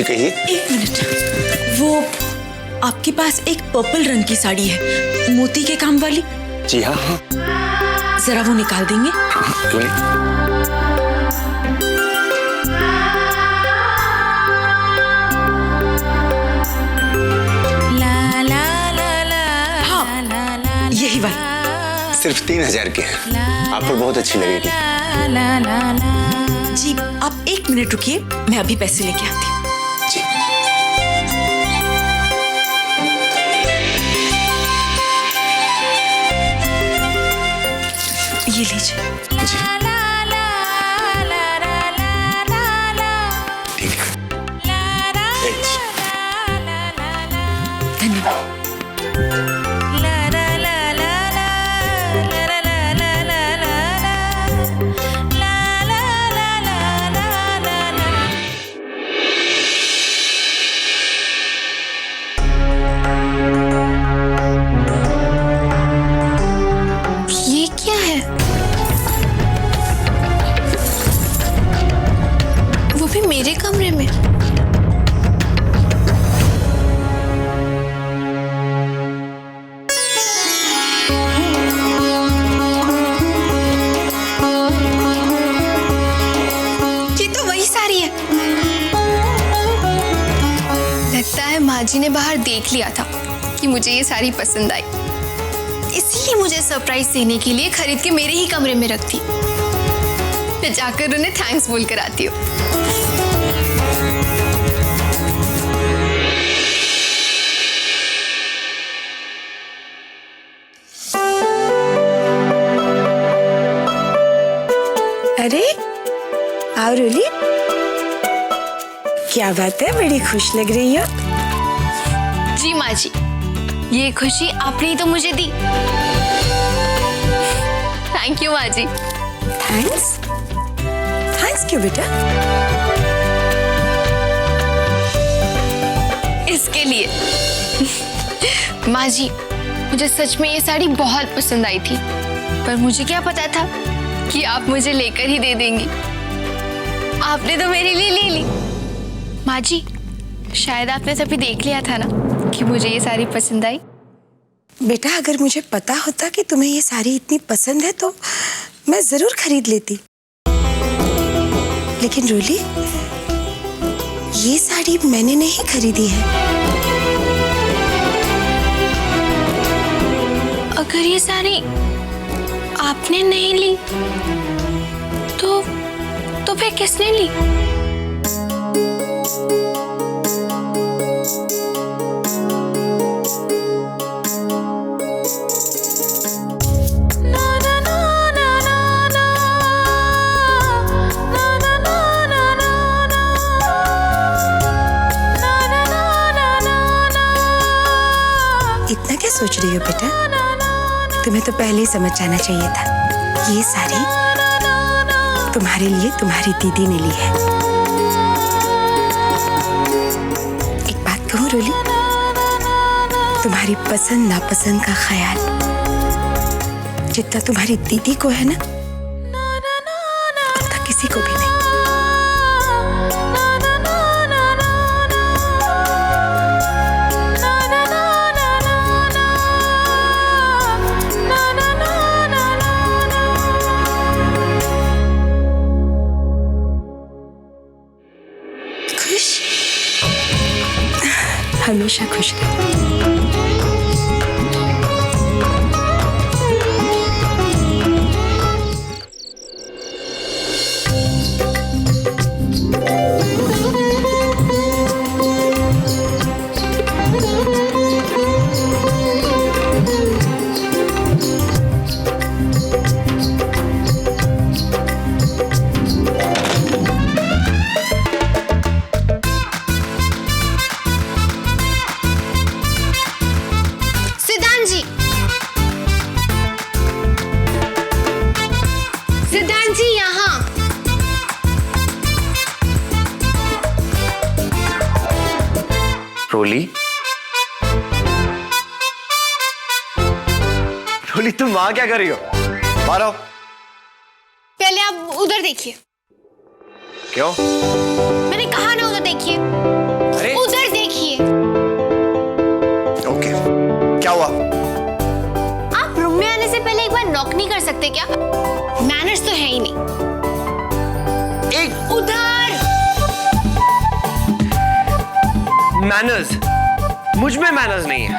जी कहिए। एक मिनट, वो आपके पास एक पर्पल रंग की साड़ी है, मोती के काम वाली? जी हाँ हाँ। जरा वो निकाल देंगे? क्यों नहीं। यही वाली। सिर्फ 3000 की है, आपको बहुत अच्छी लगेगी। जी आप 1 मिनट रुकिए, मैं अभी पैसे लेके आती हूँ। जी। ये लीजिए। जी ठीक है। धन्यवाद। ये क्या है? वो भी मेरे कमरे में। ये तो वही साड़ी है। लगता है माँ जी ने बाहर देख लिया था कि मुझे ये साड़ी पसंद आई, इसलिए मुझे सरप्राइज देने के लिए खरीद के मेरे ही कमरे में रख दी। मैं जाकर उन्हें थैंक्स बोल कर आती हूँ। अरे आओ रोली, क्या बात है, बड़ी खुश लग रही हो। जी माँ जी, ये खुशी आपने ही तो मुझे दी। थैंक यू माँ जी। थैंक्स? थैंक्स क्यों बेटा? इसके लिए माँ जी, मुझे सच में ये साड़ी बहुत पसंद आई थी, पर मुझे क्या पता था कि आप मुझे लेकर ही दे देंगी। आपने तो मेरे लिए ले ली। माँ जी, शायद आपने तभी देख लिया था ना कि मुझे ये साड़ी पसंद आई। बेटा अगर मुझे पता होता कि तुम्हें ये साड़ी इतनी पसंद है तो मैं जरूर खरीद लेती। लेकिन रोली, ये साड़ी मैंने नहीं खरीदी है। अगर ये साड़ी आपने नहीं ली तो फिर किसने ली? इतना क्या सोच रही हो बेटा? तुम्हें तो पहले ही समझ जाना चाहिए था। ये साड़ी तुम्हारे लिए तुम्हारी दीदी ने ली है। एक बात कहूँ रोली, तुम्हारी पसंद नापसंद का ख्याल जितना तुम्हारी दीदी को है ना, उतना किसी को भी नहीं। हमेशा खुश रहो। सिद्धांत जी यहाँ। रोली, रोली तुम वहां क्या कर रही हो? बाहर आओ। पहले आप उधर देखिए। क्यों? मैंने कहा ना उधर देखिए। नॉक नहीं कर सकते क्या? मैनर्स तो है ही नहीं। एक उधर मैनर्स, मुझ में मैनर्स नहीं है।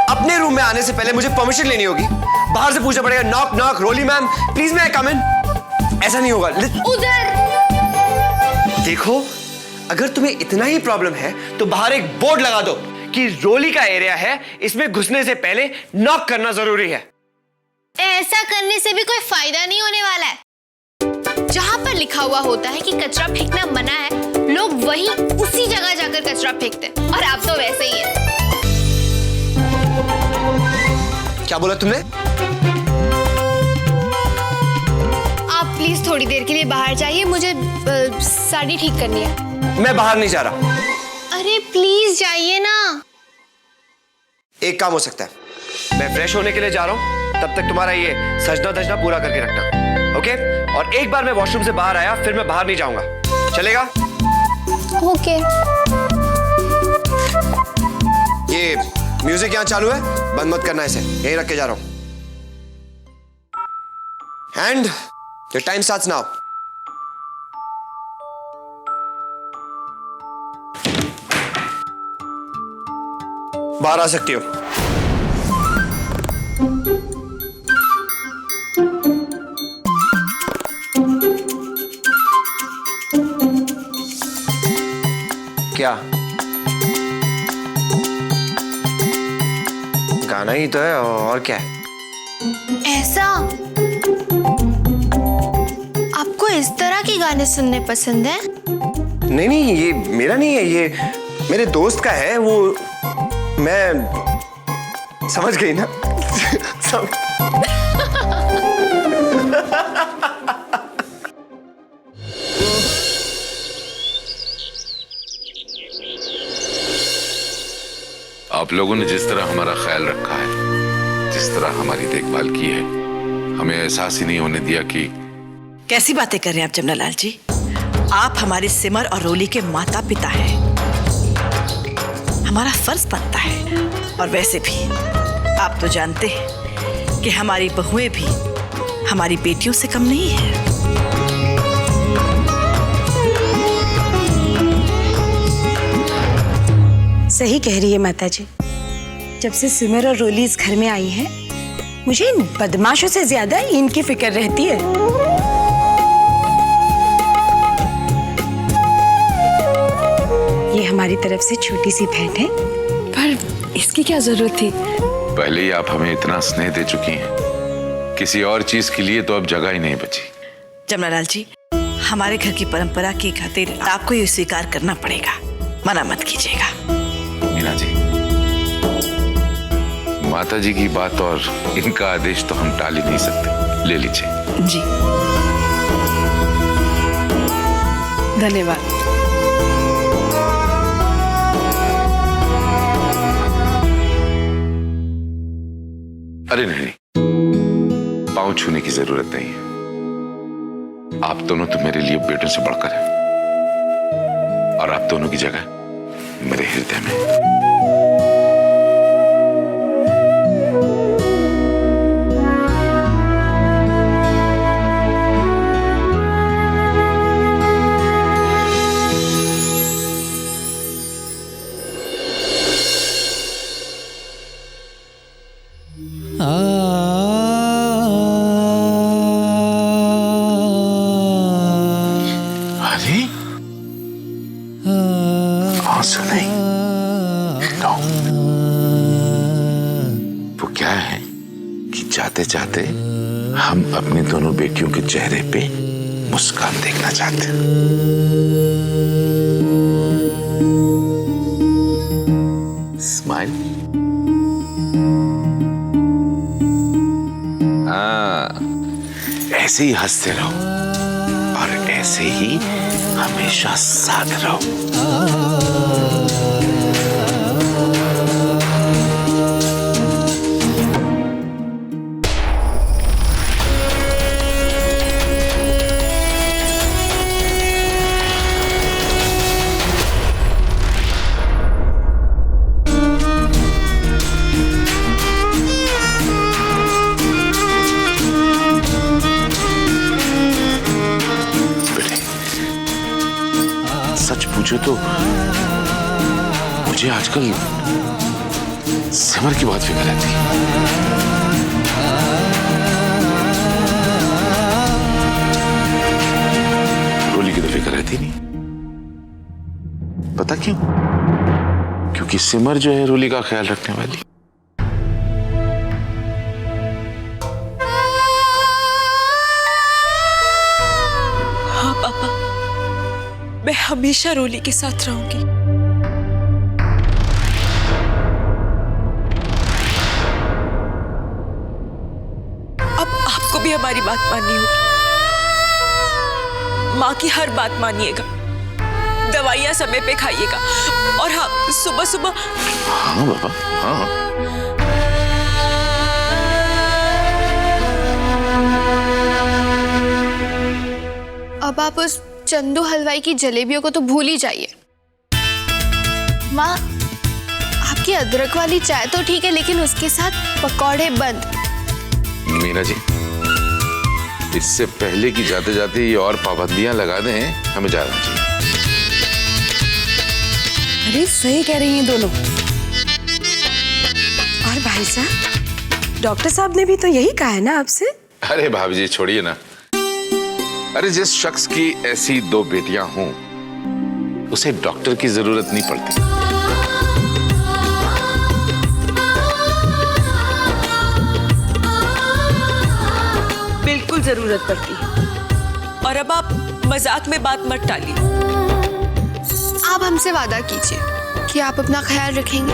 अपने रूम में आने से पहले मुझे परमिशन लेनी होगी, बाहर से पूछना पड़ेगा knock knock Roli ma'am please may I come in. ऐसा नहीं होगा। उधर देखो, अगर तुम्हें इतना ही प्रॉब्लम है तो बाहर एक बोर्ड लगा दो कि रोली का एरिया है, इसमें घुसने से पहले नॉक करना जरूरी है। ऐसा करने से भी कोई फायदा नहीं होने वाला है। जहां पर लिखा हुआ होता है कि कचरा फेंकना मना है, लोग वहीं उसी जगह जाकर कचरा फेंकते हैं। और आप तो वैसे ही है। क्या बोला तुमने? आप प्लीज थोड़ी देर के लिए बाहर जाइए, मुझे साड़ी ठीक करनी है। मैं बाहर नहीं जा रहा। अरे प्लीज जाइए ना। एक काम हो सकता है, मैं फ्रेश होने के लिए जा रहा हूं, तब तक तुम्हारा ये सजना धजना पूरा करके रखना, ओके? और एक बार मैं वॉशरूम से बाहर आया फिर मैं बाहर नहीं जाऊंगा, चलेगा? ओके। ये म्यूजिक यहाँ चालू है, बंद मत करना इसे, यहीं रख के जा रहा हूं। And your time starts now. बाहर आ सकती हो। क्या गाना ही तो है, और क्या है? ऐसा आपको इस तरह के गाने सुनने पसंद है? नहीं नहीं, ये मेरा नहीं है, ये मेरे दोस्त का है। वो मैं समझ गई ना। आप लोगों ने जिस तरह हमारा ख्याल रखा है, जिस तरह हमारी देखभाल की है, हमें एहसास ही नहीं होने दिया कि। कैसी बातें कर रहे हैं आप जमनालाल जी? आप हमारे सिमर और रोली के माता पिता हैं। हमारा फर्ज बनता है। और वैसे भी आप तो जानते हैं कि हमारी बहुएं भी हमारी बेटियों से कम नहीं है। सही कह रही है माता जी। जब से सिमर और रोली इस घर में आई है, मुझे इन बदमाशों से ज्यादा इनकी फिक्र रहती है। ये हमारी तरफ से छोटी सी भेंट है। पर इसकी क्या जरूरत थी? पहले ही आप हमें इतना स्नेह दे चुकी हैं, किसी और चीज के लिए तो अब जगह ही नहीं बची। जमनालाल जी, हमारे घर की परंपरा की खातिर आपको ये स्वीकार करना पड़ेगा, मना मत कीजिएगा। मीना जी, माता जी की बात और इनका आदेश तो हम टाल ही नहीं सकते, ले लीजिए। जी धन्यवाद। अरे नहीं, पांव छूने की जरूरत नहीं है। आप दोनों तो मेरे लिए बेटों से बढ़कर हैं, और आप दोनों की जगह मेरे हृदय में। अरे आंसू नहीं, नो। वो क्या है कि जाते जाते हम अपनी दोनों बेटियों के चेहरे पे मुस्कान देखना चाहते हैं। स्माइल। ऐसे ही हंसते रहो और ऐसे ही हमेशा साथ रहो। पूछो तो मुझे आजकल सिमर की बहुत फिक्र रहती है। रोली की तो फिक्र रहती नहीं। पता क्यों? क्योंकि सिमर जो है रोली का ख्याल रखने वाली। हाँ पापा, मैं हमेशा रोली के साथ रहूंगी। अब आपको भी हमारी बात माननी होगी। माँ की हर बात मानिएगा, दवाइयाँ समय पे खाइएगा, और हाँ, सुबह सुबह। हाँ बाबा, हाँ। अब आप उस चंदू हलवाई की जलेबियों को तो भूल ही जाइए। माँ, आपकी अदरक वाली चाय तो ठीक है, लेकिन उसके साथ पकौड़े बंद। मीना जी, इससे पहले कि जाते जाते ये और पाबंदियां लगा दें, हमें जाना चाहिए। अरे सही कह रही हैं दोनों। और भाई साहब, डॉक्टर साहब ने भी तो यही कहा है ना आपसे। अरे भाभी जी छोड़िए ना। अरे जिस शख्स की ऐसी 2 बेटियां हों, उसे डॉक्टर की जरूरत नहीं पड़ती। बिल्कुल जरूरत पड़ती है। और अब आप मजाक में बात मत टालिए। आप हमसे वादा कीजिए कि आप अपना ख्याल रखेंगे।